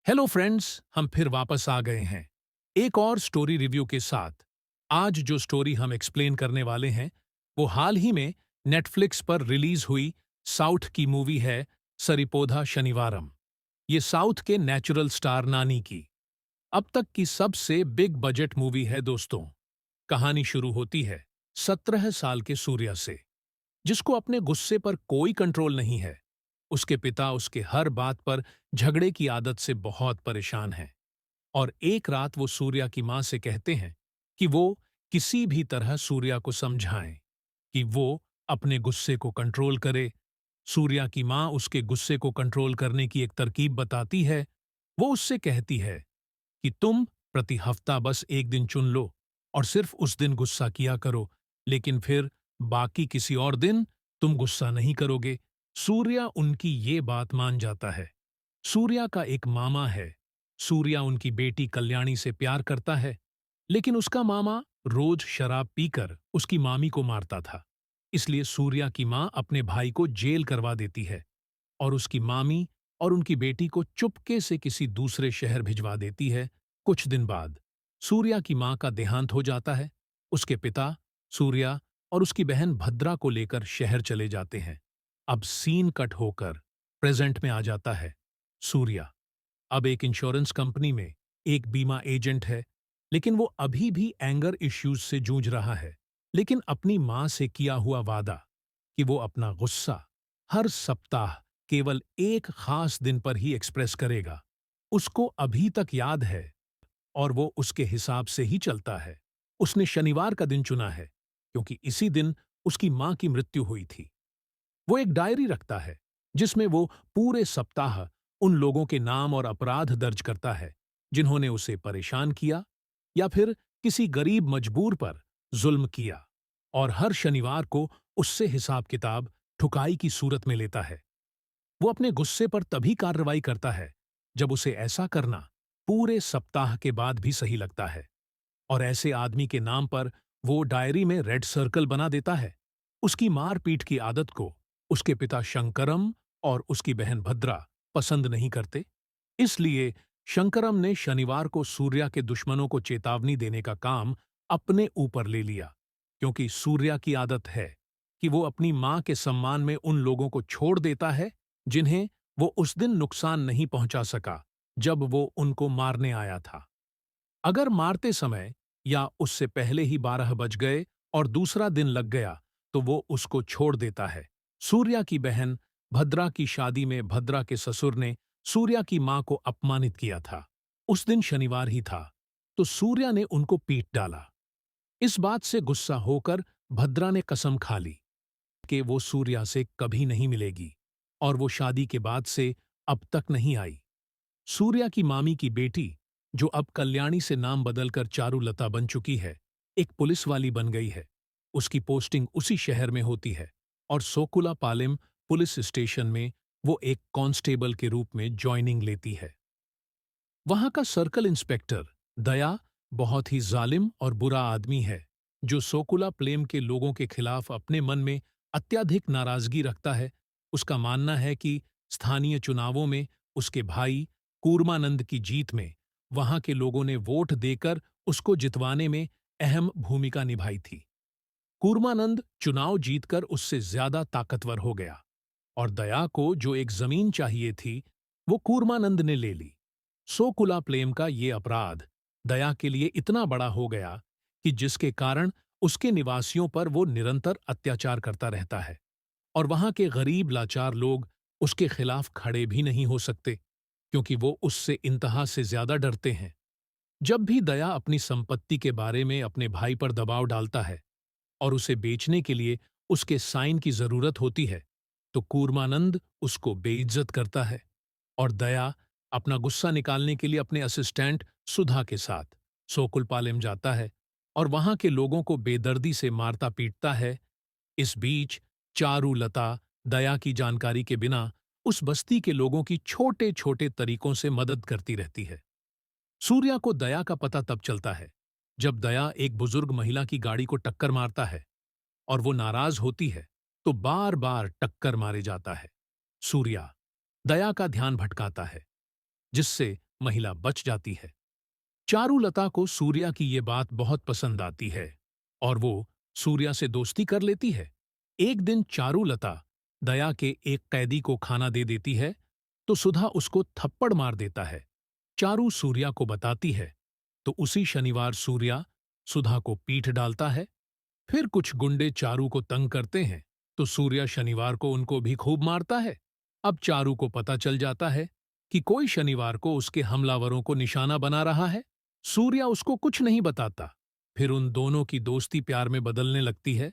Hello friends, हम फिर वापस आ गए हैं एक और स्टोरी रिव्यू के साथ। आज जो स्टोरी हम एक्सप्लेन करने वाले हैं वो हाल ही में नेटफ्लिक्स पर रिलीज हुई साउथ की मूवी है सरिपोधा शनिवारम। ये साउथ के नेचुरल स्टार नानी की अब तक की सबसे बिग बजट मूवी है दोस्तों। कहानी शुरू होती है 17 साल के सूर्या से, जिसको अपने गुस्से पर कोई कंट्रोल नहीं है। उसके पिता उसके हर बात पर झगड़े की आदत से बहुत परेशान हैं और एक रात वो सूर्या की मां से कहते हैं कि वो किसी भी तरह सूर्या को समझाएं कि वो अपने गुस्से को कंट्रोल करे। सूर्या की मां उसके गुस्से को कंट्रोल करने की एक तरकीब बताती है। वो उससे कहती है कि तुम प्रति हफ्ता बस एक दिन चुन लो और सिर्फ उस दिन गुस्सा किया करो, लेकिन फिर बाकी किसी और दिन तुम गुस्सा नहीं करोगे। सूर्या उनकी ये बात मान जाता है। सूर्या का एक मामा है। सूर्या उनकी बेटी कल्याणी से प्यार करता है, लेकिन उसका मामा रोज शराब पीकर उसकी मामी को मारता था। इसलिए सूर्या की मां अपने भाई को जेल करवा देती है और उसकी मामी और उनकी बेटी को चुपके से किसी दूसरे शहर भिजवा देती है। कुछ दिन बाद सूर्या की मां का देहांत हो जाता है। उसके पिता सूर्या और उसकी बहन भद्रा को लेकर शहर चले जाते हैं। अब सीन कट होकर प्रेजेंट में आ जाता है। सूर्या अब एक इंश्योरेंस कंपनी में एक बीमा एजेंट है, लेकिन वो अभी भी एंगर इश्यूज से जूझ रहा है। लेकिन अपनी मां से किया हुआ वादा कि वो अपना गुस्सा हर सप्ताह केवल एक खास दिन पर ही एक्सप्रेस करेगा, उसको अभी तक याद है और वो उसके हिसाब से ही चलता है। उसने शनिवार का दिन चुना है क्योंकि इसी दिन उसकी मां की मृत्यु हुई थी। वो एक डायरी रखता है जिसमें वो पूरे सप्ताह उन लोगों के नाम और अपराध दर्ज करता है जिन्होंने उसे परेशान किया या फिर किसी गरीब मजबूर पर जुल्म किया, और हर शनिवार को उससे हिसाब किताब ठुकाई की सूरत में लेता है। वो अपने गुस्से पर तभी कार्रवाई करता है जब उसे ऐसा करना पूरे सप्ताह के बाद भी सही लगता है, और ऐसे आदमी के नाम पर वो डायरी में रेड सर्कल बना देता है। उसकी मारपीट की आदत को उसके पिता शंकरम और उसकी बहन भद्रा पसंद नहीं करते। इसलिए शंकरम ने शनिवार को सूर्या के दुश्मनों को चेतावनी देने का काम अपने ऊपर ले लिया, क्योंकि सूर्या की आदत है कि वो अपनी मां के सम्मान में उन लोगों को छोड़ देता है जिन्हें वो उस दिन नुकसान नहीं पहुंचा सका जब वो उनको मारने आया था। अगर मारते समय या उससे पहले ही 12 बज गए और दूसरा दिन लग गया तो वो उसको छोड़ देता है। सूर्या की बहन भद्रा की शादी में भद्रा के ससुर ने सूर्या की मां को अपमानित किया था। उस दिन शनिवार ही था, तो सूर्या ने उनको पीट डाला। इस बात से गुस्सा होकर भद्रा ने कसम खा ली कि वो सूर्या से कभी नहीं मिलेगी और वो शादी के बाद से अब तक नहीं आई। सूर्या की मामी की बेटी, जो अब कल्याणी से नाम बदलकर चारुलता बन चुकी है, एक पुलिस वाली बन गई है। उसकी पोस्टिंग उसी शहर में होती है और सोकुला पालेम पुलिस स्टेशन में वो एक कांस्टेबल के रूप में ज्वाइनिंग लेती है। वहां का सर्कल इंस्पेक्टर दया बहुत ही जालिम और बुरा आदमी है, जो सोकुला प्लेम के लोगों के खिलाफ अपने मन में अत्यधिक नाराजगी रखता है। उसका मानना है कि स्थानीय चुनावों में उसके भाई कूर्मानंद की जीत में वहां के लोगों ने वोट देकर उसको जितवाने में अहम भूमिका निभाई थी। कूर्मानंद चुनाव जीतकर उससे ज्यादा ताकतवर हो गया और दया को जो एक जमीन चाहिए थी वो कूर्मानंद ने ले ली। सोकुला प्लेम का ये अपराध दया के लिए इतना बड़ा हो गया कि जिसके कारण उसके निवासियों पर वो निरंतर अत्याचार करता रहता है और वहां के गरीब लाचार लोग उसके खिलाफ खड़े भी नहीं हो सकते, क्योंकि वो उससे इंतहा से ज्यादा डरते हैं। जब भी दया अपनी संपत्ति के बारे में अपने भाई पर दबाव डालता है और उसे बेचने के लिए उसके साइन की जरूरत होती है, तो कूर्मानंद उसको बेइज्जत करता है और दया अपना गुस्सा निकालने के लिए अपने असिस्टेंट सुधा के साथ सोकुलपालेम जाता है और वहां के लोगों को बेदर्दी से मारता पीटता है। इस बीच चारुलता दया की जानकारी के बिना उस बस्ती के लोगों की छोटे छोटे तरीकों से मदद करती रहती है। सूर्या को दया का पता तब चलता है जब दया एक बुजुर्ग महिला की गाड़ी को टक्कर मारता है और वो नाराज होती है तो बार बार टक्कर मारे जाता है। सूर्या दया का ध्यान भटकाता है, जिससे महिला बच जाती है। चारुलता को सूर्या की ये बात बहुत पसंद आती है और वो सूर्या से दोस्ती कर लेती है। एक दिन चारुलता दया के एक कैदी को खाना दे देती है तो सुधा उसको थप्पड़ मार देता है। चारू सूर्या को बताती है तो उसी शनिवार सूर्या सुधा को पीट डालता है। फिर कुछ गुंडे चारू को तंग करते हैं तो सूर्या शनिवार को उनको भी खूब मारता है। अब चारू को पता चल जाता है कि कोई शनिवार को उसके हमलावरों को निशाना बना रहा है। सूर्या उसको कुछ नहीं बताता। फिर उन दोनों की दोस्ती प्यार में बदलने लगती है।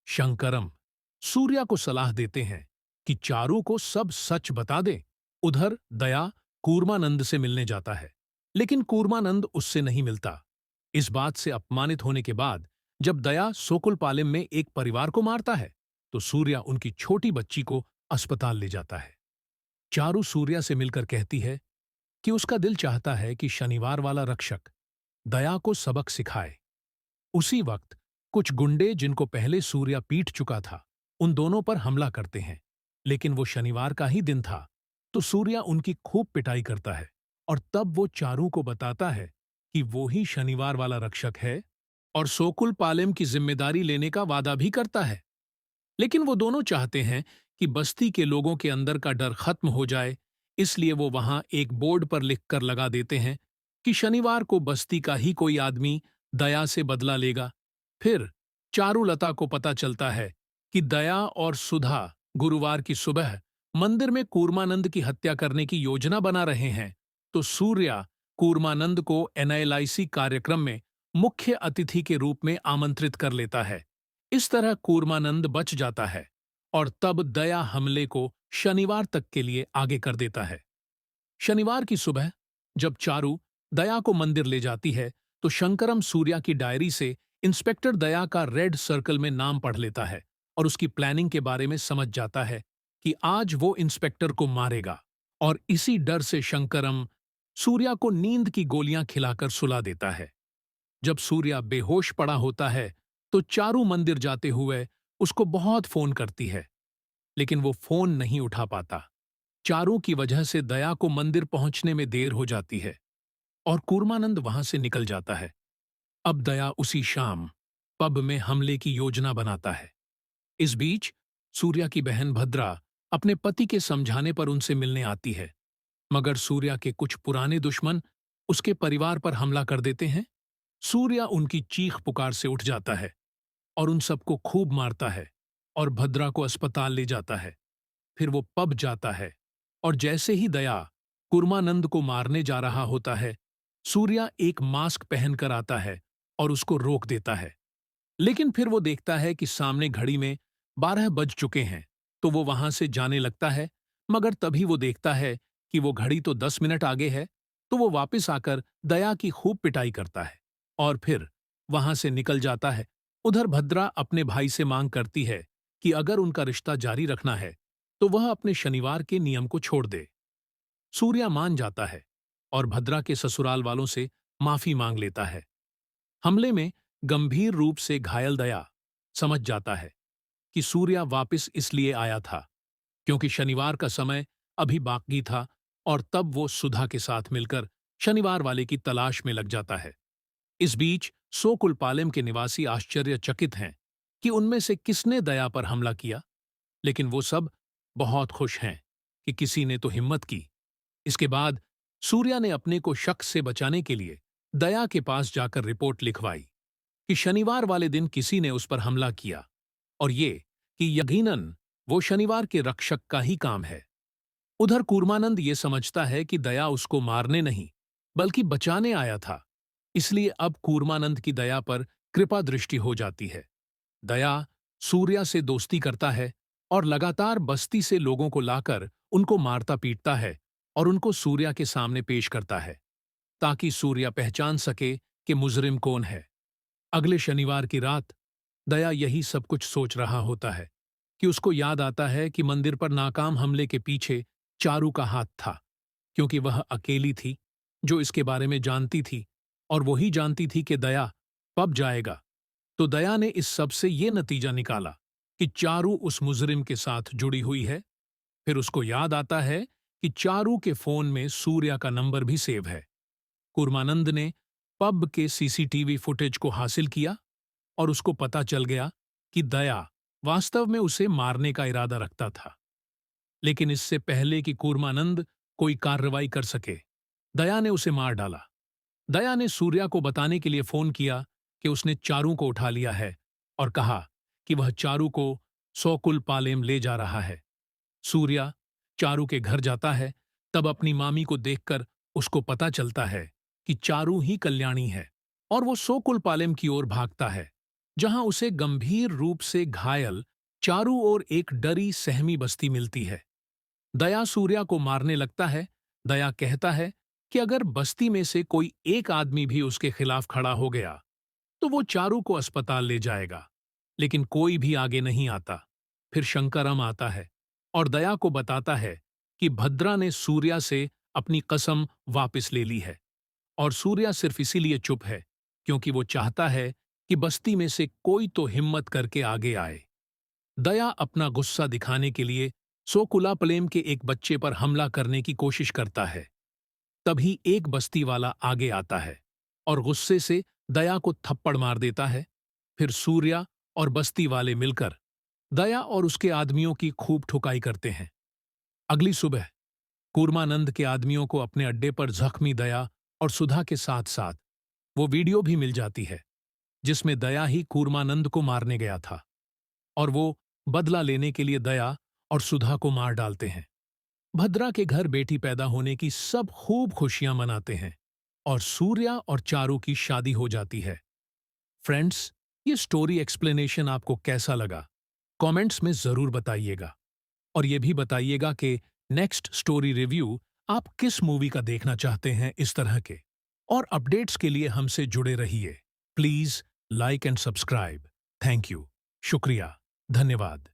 शंकरम सूर्या को सलाह देते हैं कि चारू को सब सच बता दे। उधर दया कूर्मानंद से मिलने जाता है, लेकिन कूर्मानंद उससे नहीं मिलता। इस बात से अपमानित होने के बाद जब दया सोकुलपालेम में एक परिवार को मारता है तो सूर्या उनकी छोटी बच्ची को अस्पताल ले जाता है। चारू सूर्या से मिलकर कहती है कि उसका दिल चाहता है कि शनिवार वाला रक्षक दया को सबक सिखाए। उसी वक्त कुछ गुंडे जिनको पहले सूर्या पीट चुका था उन दोनों पर हमला करते हैं, लेकिन वो शनिवार का ही दिन था तो सूर्या उनकी खूब पिटाई करता है और तब वो चारू को बताता है कि वो ही शनिवार वाला रक्षक है और सोकुल पालेम की जिम्मेदारी लेने का वादा भी करता है। लेकिन वो दोनों चाहते हैं कि बस्ती के लोगों के अंदर का डर खत्म हो जाए, इसलिए वो वहां एक बोर्ड पर लिखकर लगा देते हैं कि शनिवार को बस्ती का ही कोई आदमी दया से बदला लेगा। फिर चारुलता को पता चलता है कि दया और सुधा गुरुवार की सुबह मंदिर में कूर्मानंद की हत्या करने की योजना बना रहे हैं, तो सूर्या कूर्मानंद को एनएलआईसी कार्यक्रम में मुख्य अतिथि के रूप में आमंत्रित कर लेता है। इस तरह कूर्मानंद बच जाता है और तब दया हमले को शनिवार तक के लिए आगे कर देता है। शनिवार की सुबह जब चारू दया को मंदिर ले जाती है तो शंकरम सूर्या की डायरी से इंस्पेक्टर दया का रेड सर्कल में नाम पढ़ लेता है और उसकी प्लानिंग के बारे में समझ जाता है कि आज वो इंस्पेक्टर को मारेगा। और इसी डर से शंकरम सूर्या को नींद की गोलियां खिलाकर सुला देता है। जब सूर्या बेहोश पड़ा होता है तो चारू मंदिर जाते हुए उसको बहुत फोन करती है, लेकिन वो फोन नहीं उठा पाता। चारू की वजह से दया को मंदिर पहुंचने में देर हो जाती है और कूर्मानंद वहां से निकल जाता है। अब दया उसी शाम पब में हमले की योजना बनाता है। इस बीच सूर्या की बहन भद्रा अपने पति के समझाने पर उनसे मिलने आती है, मगर सूर्या के कुछ पुराने दुश्मन उसके परिवार पर हमला कर देते हैं। सूर्या उनकी चीख पुकार से उठ जाता है और उन सबको खूब मारता है और भद्रा को अस्पताल ले जाता है। फिर वो पब जाता है और जैसे ही दया कुर्मानंद को मारने जा रहा होता है, सूर्या एक मास्क पहनकर आता है और उसको रोक देता है। लेकिन फिर वो देखता है कि सामने घड़ी में 12 बज चुके हैं, तो वो वहां से जाने लगता है, मगर तभी वो देखता है कि वो घड़ी तो 10 मिनट आगे है, तो वो वापस आकर दया की खूब पिटाई करता है और फिर वहां से निकल जाता है। उधर भद्रा अपने भाई से मांग करती है कि अगर उनका रिश्ता जारी रखना है तो वह अपने शनिवार के नियम को छोड़ दे। सूर्या मान जाता है और भद्रा के ससुराल वालों से माफी मांग लेता है। हमले में गंभीर रूप से घायल दया समझ जाता है कि सूर्या वापस इसलिए आया था क्योंकि शनिवार का समय अभी बाकी था और तब वो सुधा के साथ मिलकर शनिवार वाले की तलाश में लग जाता है। इस बीच सोकुलपालेम के निवासी आश्चर्यचकित हैं कि उनमें से किसने दया पर हमला किया, लेकिन वो सब बहुत खुश हैं कि किसी ने तो हिम्मत की। इसके बाद सूर्या ने अपने को शक से बचाने के लिए दया के पास जाकर रिपोर्ट लिखवाई कि शनिवार वाले दिन किसी ने उस पर हमला किया और ये कि यकीनन वो शनिवार के रक्षक का ही काम है। उधर कूर्मानंद ये समझता है कि दया उसको मारने नहीं बल्कि बचाने आया था, इसलिए अब कूर्मानंद की दया पर कृपा दृष्टि हो जाती है। दया सूर्या से दोस्ती करता है और लगातार बस्ती से लोगों को लाकर उनको मारता पीटता है और उनको सूर्या के सामने पेश करता है ताकि सूर्या पहचान सके कि मुजरिम कौन है। अगले शनिवार की रात दया यही सब कुछ सोच रहा होता है कि उसको याद आता है कि मंदिर पर नाकाम हमले के पीछे चारू का हाथ था, क्योंकि वह अकेली थी जो इसके बारे में जानती थी और वही जानती थी कि दया पब जाएगा। तो दया ने इस सब से ये नतीजा निकाला कि चारू उस मुजरिम के साथ जुड़ी हुई है। फिर उसको याद आता है कि चारू के फोन में सूर्या का नंबर भी सेव है। कूर्मानंद ने पब के सीसीटीवी फुटेज को हासिल किया और उसको पता चल गया कि दया वास्तव में उसे मारने का इरादा रखता था। लेकिन इससे पहले कि कूर्मानंद कोई कार्रवाई कर सके, दया ने उसे मार डाला। दया ने सूर्या को बताने के लिए फोन किया कि उसने चारू को उठा लिया है और कहा कि वह चारू को सोकुल पालेम ले जा रहा है। सूर्या चारू के घर जाता है, तब अपनी मामी को देखकर उसको पता चलता है कि चारू ही कल्याणी है और वो सोकुल पालेम की ओर भागता है, जहां उसे गंभीर रूप से घायल चारू और एक डरी सहमी बस्ती मिलती है। दया सूर्या को मारने लगता है। दया कहता है कि अगर बस्ती में से कोई एक आदमी भी उसके खिलाफ खड़ा हो गया तो वो चारू को अस्पताल ले जाएगा, लेकिन कोई भी आगे नहीं आता। फिर शंकरम आता है और दया को बताता है कि भद्रा ने सूर्या से अपनी कसम वापस ले ली है और सूर्या सिर्फ इसीलिए चुप है क्योंकि वो चाहता है कि बस्ती में से कोई तो हिम्मत करके आगे आए। दया अपना गुस्सा दिखाने के लिए सोकुलापलेम के एक बच्चे पर हमला करने की कोशिश करता है। तभी एक बस्ती वाला आगे आता है और गुस्से से दया को थप्पड़ मार देता है। फिर सूर्या और बस्ती वाले मिलकर दया और उसके आदमियों की खूब ठुकाई करते हैं। अगली सुबह कूर्मानंद के आदमियों को अपने अड्डे पर जख्मी दया और सुधा के साथ साथ वो वीडियो भी मिल जाती है जिसमें दया ही कूर्मानंद को मारने गया था और वो बदला लेने के लिए दया और सुधा को मार डालते हैं। भद्रा के घर बेटी पैदा होने की सब खूब खुशियां मनाते हैं और सूर्या और चारू की शादी हो जाती है। फ्रेंड्स, ये स्टोरी एक्सप्लेनेशन आपको कैसा लगा? कमेंट्स में जरूर बताइएगा और ये भी बताइएगा कि नेक्स्ट स्टोरी रिव्यू आप किस मूवी का देखना चाहते हैं इस तरह के। और अपडेट्स के लिए हमसे जुड़े रहिए। Please like and subscribe. Thank you. शुक्रिया। धन्यवाद।